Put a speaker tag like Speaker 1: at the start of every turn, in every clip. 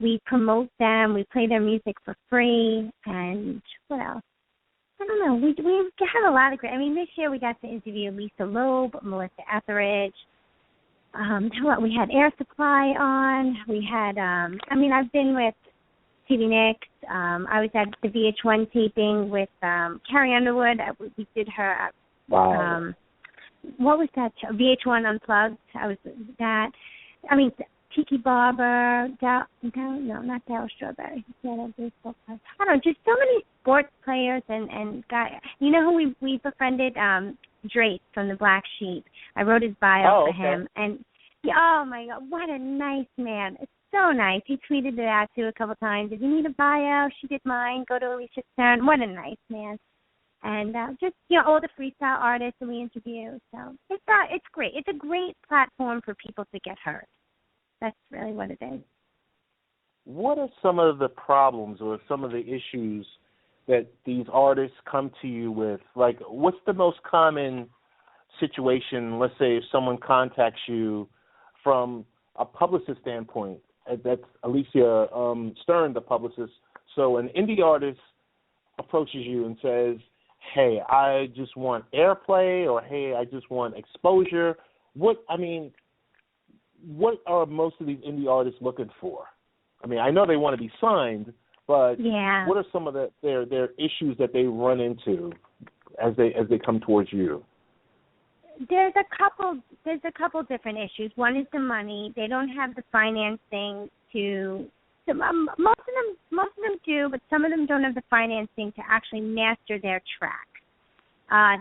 Speaker 1: we promote them. We play their music for free. And what else? I don't know. We had a lot of great. I mean, this year we got to interview Lisa Loeb, Melissa Etheridge. We had Air Supply on. We had. I've been with TV Nix. I was at the VH1 taping with Carrie Underwood. We did her.
Speaker 2: Wow.
Speaker 1: What was that? VH1 Unplugged. I was that. I mean, Tiki Barber. Not Darryl Strawberry. I don't know. Just so many sports players and guys. You know who we befriended? Drake from the Black Sheep. I wrote his bio for him, and oh my God, what a nice man! It's so nice. He tweeted it out too a couple times. If you need a bio, she did mine. Go to Alysia Stern. What a nice man! And just all the freestyle artists that we interview. So it's great. It's a great platform for people to get heard. That's really what it is.
Speaker 2: What are some of the problems or some of the issues that these artists come to you with? Like, what's the most common situation? Let's say if someone contacts you from a publicist standpoint, that's Alysia Stern, the publicist. So an indie artist approaches you and says, hey, I just want airplay, or hey, I just want exposure. What are most of these indie artists looking for? I mean, I know they want to be signed, but what are some of their issues that they run into as they come towards you?
Speaker 1: There's a couple different issues. One is the money. They don't have the financing to. Most of them do, but some of them don't have the financing to actually master their track.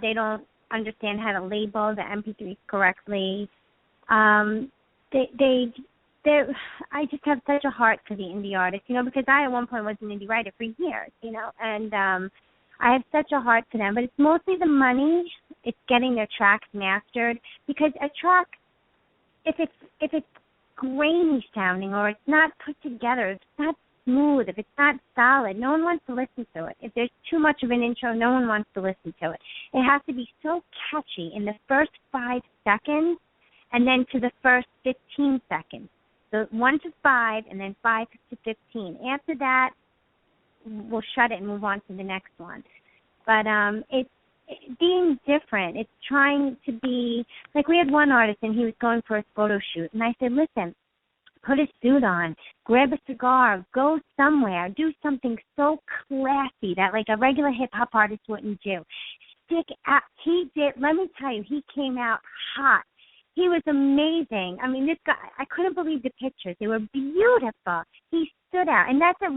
Speaker 1: They don't understand how to label the MP3s correctly. I just have such a heart for the indie artists, because I at one point was an indie writer for years, and I have such a heart for them. But it's mostly the money. It's getting their tracks mastered, because a track, if it's grainy sounding or it's not put together, if it's not smooth, if it's not solid, no one wants to listen to it. If there's too much of an intro, no one wants to listen to it. It has to be so catchy in the first 5 seconds and then to the first 15 seconds. So 1 to 5 and then 5 to 15. After that, we'll shut it and move on to the next one. But it's being different. It's trying to be, like we had one artist and he was going for a photo shoot. And I said, listen, put a suit on, grab a cigar, go somewhere, do something so classy that like a regular hip-hop artist wouldn't do. Stick out. He did, let me tell you, he came out hot. He was amazing. I mean, this guy, I couldn't believe the pictures. They were beautiful. He stood out. And that's a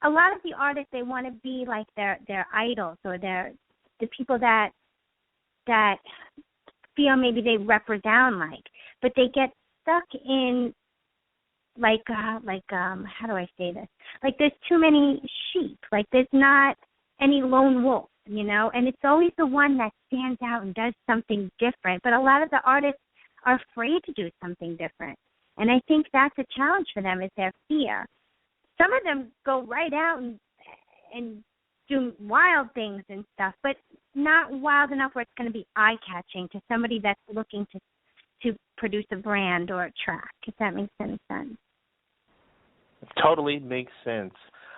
Speaker 1: lot of the artists, they want to be like their idols or the people that feel maybe they represent like. But they get stuck in like how do I say this? Like there's too many sheep. Like there's not any lone wolf, and it's always the one that stands out and does something different. But a lot of the artists are afraid to do something different. And I think that's a challenge for them, is their fear. Some of them go right out and do wild things and stuff, but not wild enough where it's going to be eye-catching to somebody that's looking to produce a brand or a track, if that makes any sense.
Speaker 2: Totally makes sense.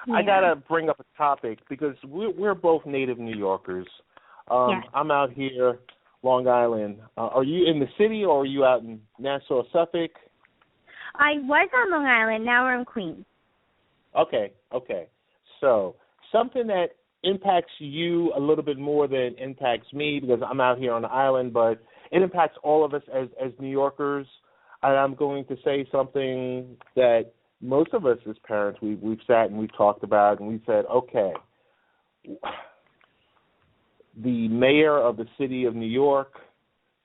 Speaker 2: Yeah. I got to bring up a topic because we're both native New Yorkers.
Speaker 1: Yes.
Speaker 2: I'm out here, Long Island. Are you in the city or are you out in Nassau, Suffolk?
Speaker 1: I was on Long Island. Now we're in Queens.
Speaker 2: Okay. So something that impacts you a little bit more than impacts me, because I'm out here on the island, but it impacts all of us as New Yorkers. And I'm going to say something that most of us as parents, we've sat and we've talked about, and we said, okay, the mayor of the city of New York,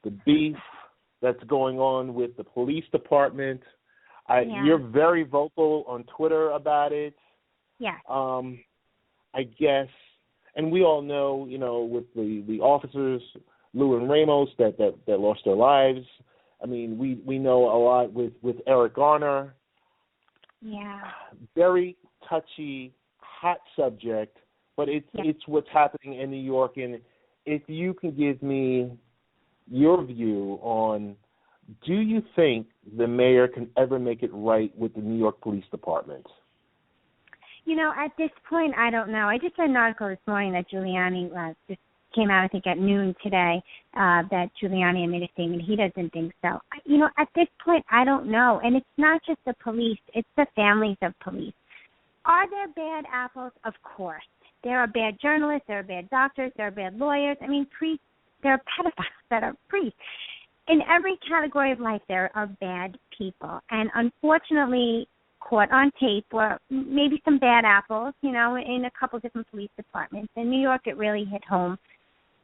Speaker 2: the beef that's going on with the police department. You're very vocal on Twitter about it.
Speaker 1: Yeah.
Speaker 2: I guess, and we all know, with the officers, Lou and Ramos, that lost their lives. I mean, we know a lot with Eric Garner.
Speaker 1: Yeah.
Speaker 2: Very touchy, hot subject, but it's what's happening in New York. And if you can give me your view on, do you think the mayor can ever make it right with the New York Police Department?
Speaker 1: At this point, I don't know. I just read an article this morning that Giuliani just came out, I think, at noon today, that Giuliani made a statement. He doesn't think so. At this point, I don't know. And it's not just the police. It's the families of police. Are there bad apples? Of course. There are bad journalists. There are bad doctors. There are bad lawyers. I mean, priests. There are pedophiles that are priests. In every category of life, there are bad people. And unfortunately, caught on tape were maybe some bad apples, in a couple different police departments. In New York, it really hit home.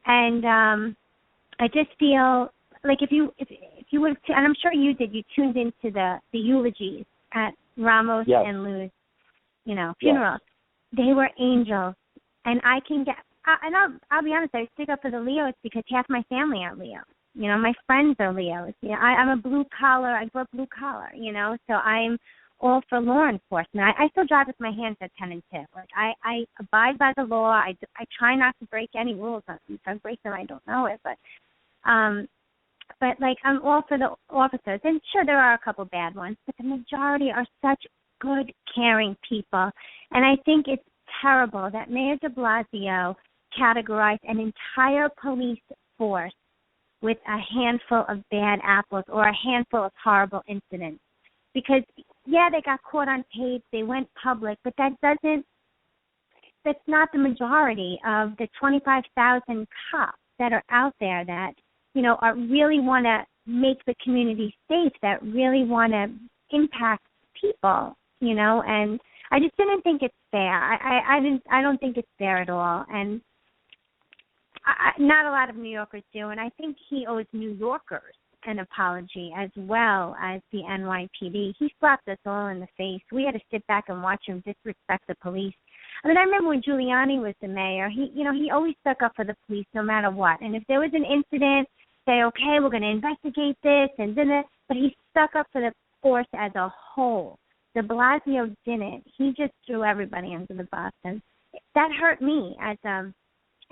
Speaker 1: And I just feel like if you would have, and I'm sure you did, you tuned into the eulogies at Ramos and Lou's, funerals. Yes. They were angels, and I can get. And I'll be honest, I stick up for the Leos because half my family are Leos. My friends are Leos. I'm a blue collar. I grew up blue collar. So I'm all for law enforcement. I still drive with my hands at 10 and 2. Like I abide by the law. I try not to break any rules. If I break them, I don't know it. But like I'm all for the officers. And sure, there are a couple bad ones, but the majority are such good, caring people. And I think it's terrible that Mayor de Blasio categorized an entire police force with a handful of bad apples or a handful of horrible incidents. Because, they got caught on tape, they went public, but that's not the majority of the 25,000 cops that are out there that, are really want to make the community safe, that really want to impact people, and I just didn't think it's fair. I don't think it's fair at all, and not a lot of New Yorkers do, and I think he owes New Yorkers an apology as well as the NYPD. He slapped us all in the face. We had to sit back and watch him disrespect the police. I mean, I remember when Giuliani was the mayor, he always stuck up for the police no matter what. And if there was an incident, say, okay, we're going to investigate this and then that, but he stuck up for the force as a whole. De Blasio didn't. He just threw everybody under the bus. And that hurt me as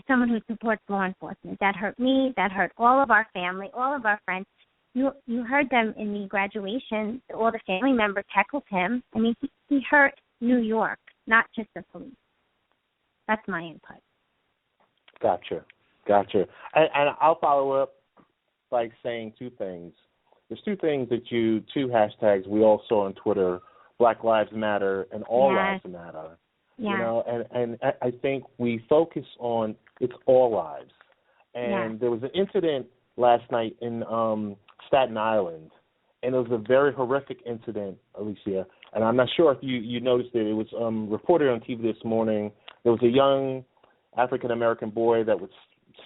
Speaker 1: someone who supports law enforcement. That hurt me. That hurt all of our family, all of our friends. You heard them in the graduation. All the family members heckled him. I mean, he hurt New York, not just the police. That's my input.
Speaker 2: Gotcha. And I'll follow up by saying two things. There's two hashtags we all saw on Twitter: Black Lives Matter and All Lives Matter. Yeah. And I think we focus on it's all lives. And there was an incident last night in Staten Island, and it was a very horrific incident, Alysia. And I'm not sure if you noticed it. It was reported on TV this morning. There was a young African-American boy that was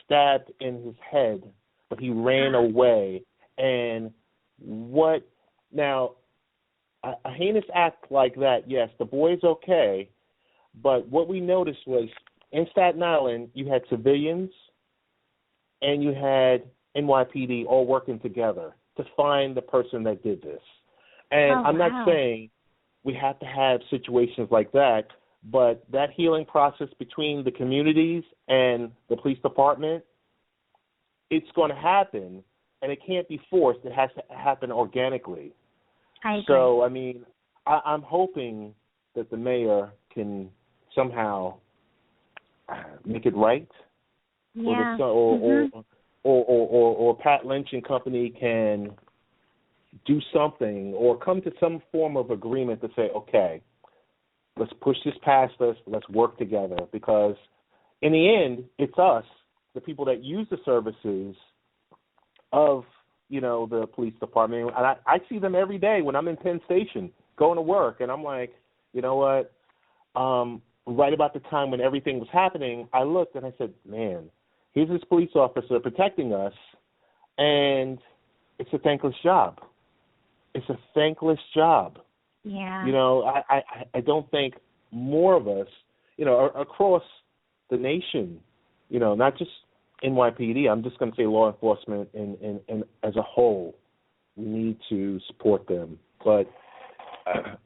Speaker 2: stabbed in his head, but he ran away. And now, a heinous act like that, yes, the boy's okay, but what we noticed was in Staten Island, you had civilians and you had NYPD all working together to find the person that did this. And I'm not saying we have to have situations like that, but that healing process between the communities and the police department, it's going to happen, and it can't be forced. It has to happen organically.
Speaker 1: I agree.
Speaker 2: So, I mean, I'm hoping that the mayor can somehow make it right.
Speaker 1: Yeah.
Speaker 2: Or Pat Lynch and company can do something or come to some form of agreement to say, okay, let's push this past us, let's work together, because in the end, it's us, the people that use the services of, the police department. And I see them every day when I'm in Penn Station going to work, and I'm like, you know what, right about the time when everything was happening, I looked and I said, man, here's this police officer protecting us, and it's a thankless job. It's a thankless job.
Speaker 1: Yeah.
Speaker 2: I don't think more of us, across the nation, not just NYPD, I'm just going to say law enforcement and as a whole, we need to support them. But,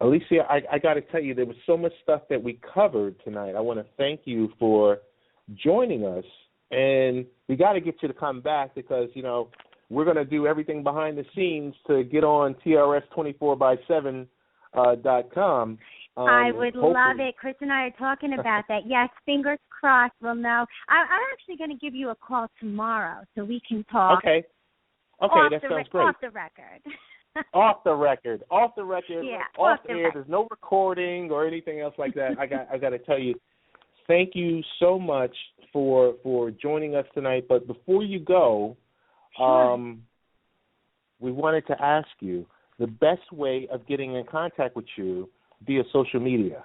Speaker 2: Alysia, I got to tell you, there was so much stuff that we covered tonight. I want to thank you for joining us. And we got to get you to come back because, we're going to do everything behind the scenes to get on TRS24x7.com.
Speaker 1: I would love it. Chris and I are talking about that. Yes, fingers crossed. We'll know. I'm actually going to give you a call tomorrow so we can talk.
Speaker 2: Okay, that sounds great.
Speaker 1: Off the record.
Speaker 2: Off the record.
Speaker 1: Yeah,
Speaker 2: off the air. There's no recording or anything else like that. I got to tell you, thank you so much for joining us tonight. But before you go,
Speaker 1: sure.
Speaker 2: We wanted to ask you the best way of getting in contact with you via social media.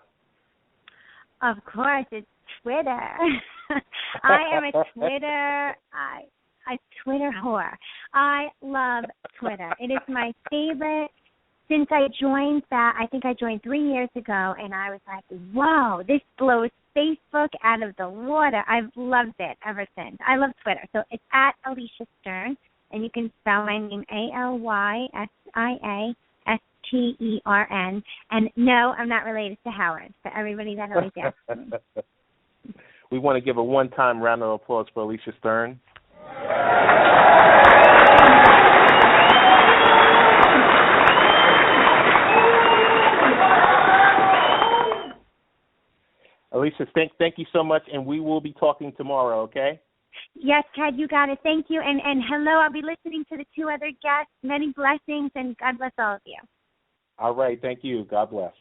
Speaker 1: Of course, it's Twitter. I am a Twitter whore. I love Twitter. It is my favorite. Since I joined that, I think I joined 3 years ago, and I was like, whoa, this blows Facebook out of the water. I've loved it ever since. I love Twitter. So it's at Alysia Stern, and you can spell my name ALYSIASTERN. And no, I'm not related to Howard, for everybody that always asks me.
Speaker 2: We want to give a one-time round of applause for Alysia Stern. Alysia, thank you so much, and we will be talking tomorrow, okay?
Speaker 1: Yes, Ted, you got it. Thank you. And hello, I'll be listening to the 2 other guests. Many blessings, and God bless all of you.
Speaker 2: All right, thank you. God bless.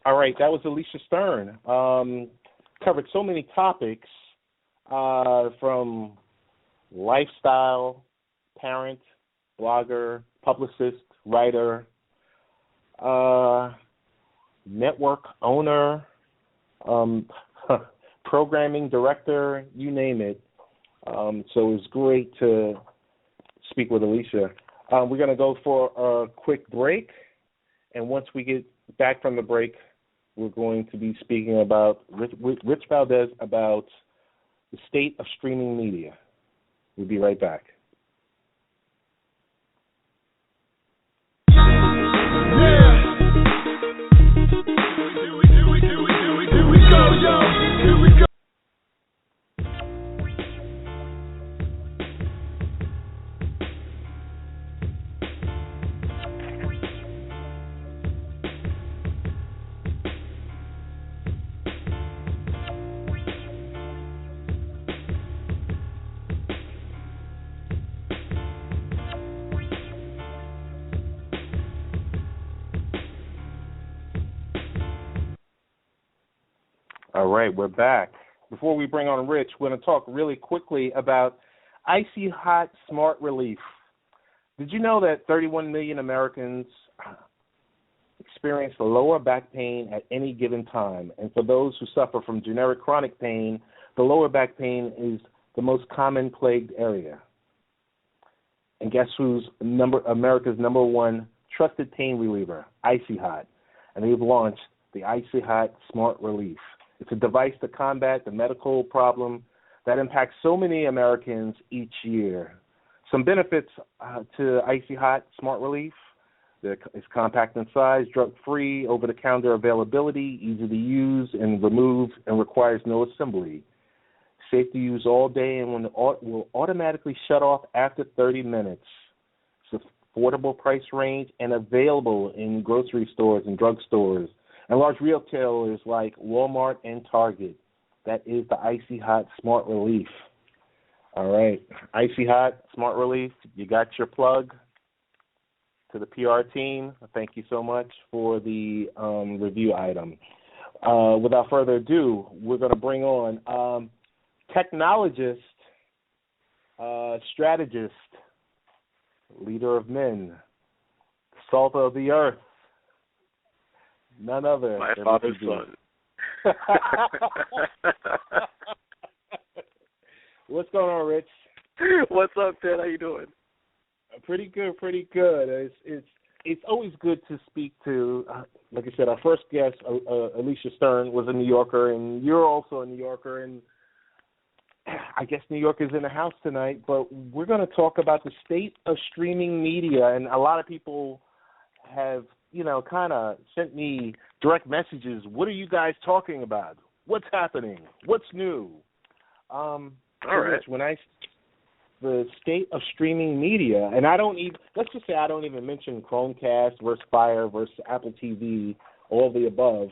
Speaker 2: All right, that was Alysia Stern. Covered so many topics from lifestyle, parent, blogger, publicist, writer, network owner, programming director, you name it. So it was great to speak with Alysia. We're going to go for a quick break, and once we get back from the break, we're going to be speaking about Rich Valdez about the state of streaming media. We'll be right back. All right, we're back. Before we bring on Rich, we're going to talk really quickly about Icy Hot Smart Relief. Did you know that 31 million Americans experience lower back pain at any given time? And for those who suffer from generic chronic pain, the lower back pain is the most common plagued area. And guess who's America's number one trusted pain reliever? Icy Hot. And they've launched the Icy Hot Smart Relief. It's a device to combat the medical problem that impacts so many Americans each year. Some benefits to Icy Hot Smart Relief. It's compact in size, drug-free, over-the-counter availability, easy to use and remove, and requires no assembly. Safe to use all day and will automatically shut off after 30 minutes. It's affordable price range and available in grocery stores and drugstores and large retailers like Walmart and Target. That is the Icy Hot Smart Relief. All right, Icy Hot Smart Relief, you got your plug. To the PR team, thank you so much for the review item. Without further ado, we're going to bring on technologist, strategist, leader of men, salt of the earth, none other
Speaker 3: my
Speaker 2: than
Speaker 3: father's son.
Speaker 2: What's going on, Rich?
Speaker 3: What's up, Ted? How you doing?
Speaker 2: Pretty good. It's always good to speak to, like I said, our first guest, Alysia Stern, was a New Yorker, and you're also a New Yorker, and I guess New York is in the house tonight, but we're going to talk about the state of streaming media, and a lot of people have, kind of sent me direct messages. What are you guys talking about? What's happening? What's new?
Speaker 3: All right.
Speaker 2: When the state of streaming media, and let's just say I don't even mention Chromecast versus Fire versus Apple TV, all the above.